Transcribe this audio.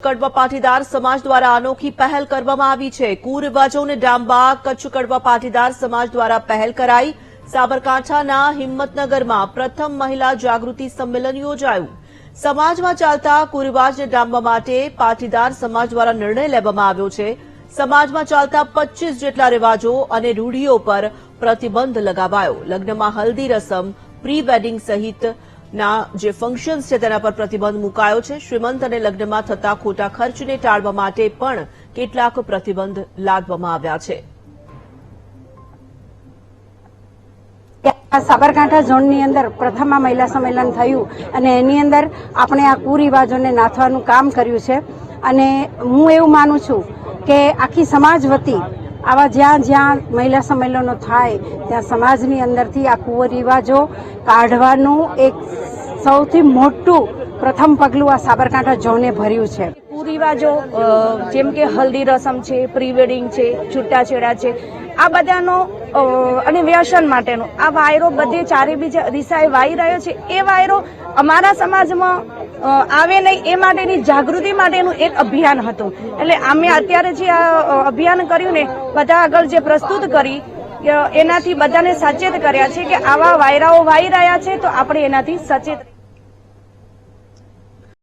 કડવા પાટીદાર સમાજ દ્વારા અનોખી પહેલ કરવામાં આવી છે। કુરિવાજોને ડામવા કચ્છ કડવા પાટીદાર સમાજ દ્વારા પહેલ કરાઈ। સાબરકાંઠાના હિંમતનગરમાં પ્રથમ મહિલા જાગૃતિ સંમેલન યોજાયું। સમાજમાં ચાલતા કુરિવાજને ડામવા માટે પાટીદાર સમાજ દ્વારા નિર્ણય લેવામાં આવ્યો છે। સમાજમાં ચાલતા 25 જેટલા રિવાજો અને રૂઢિઓ પર પ્રતિબંધ લગાવાયો। લગ્નમાં હલ્દી રસમ, પ્રી વેડિંગ સહિત ના જે ફંક્શન્સ છે તેના પર પ્રતિબંધ મુકાયો છે। શ્રીમંત અને લગ્નમાં થતા ખોટા ખર્ચને ટાળવા માટે પણ કેટલાક પ્રતિબંધ લાદવામાં આવ્યા છે। સાબરકાંઠા ઝોનની અંદર પ્રથમ આ મહિલા સંમેલન થયું અને એની અંદર આપણે આ કુરિવાજોને નાથવાનું કામ કર્યું છે। અને હું એવું માનું છું કે આખી સમાજ વતી આવા જ્યાં જ્યાં મહિલા સંમેલનો થાય ત્યાં સમાજની અંદરથી આ કુરિવાજો કાઢવાનું એક સૌથી મોટું પ્રથમ પગલું આ સાબરકાંઠા ઝોને ભર્યું છે। કુરિવાજો જેમ કે હલ્દી રસમ છે, પ્રી વેડિંગ છે, છૂટાછેડા છે, આ બધાનો અને વ્યસન માટેનો આ વાયરો બધે ચારે બીજા દિશાએ વાઈ રહ્યો છે। એ વાયરો અમારા સમાજમાં આવે નહીં એ માટેની જાગૃતિ માટેનું એક અભિયાન હતું। એટલે અમે અત્યારે જે આ અભિયાન કર્યું ને બધા આગળ જે પ્રસ્તુત કરી એનાથી બધાને સચેત કર્યા છે કે આવા વાયરાઓ વાઈ રહ્યા છે તો આપણે એનાથી સચેત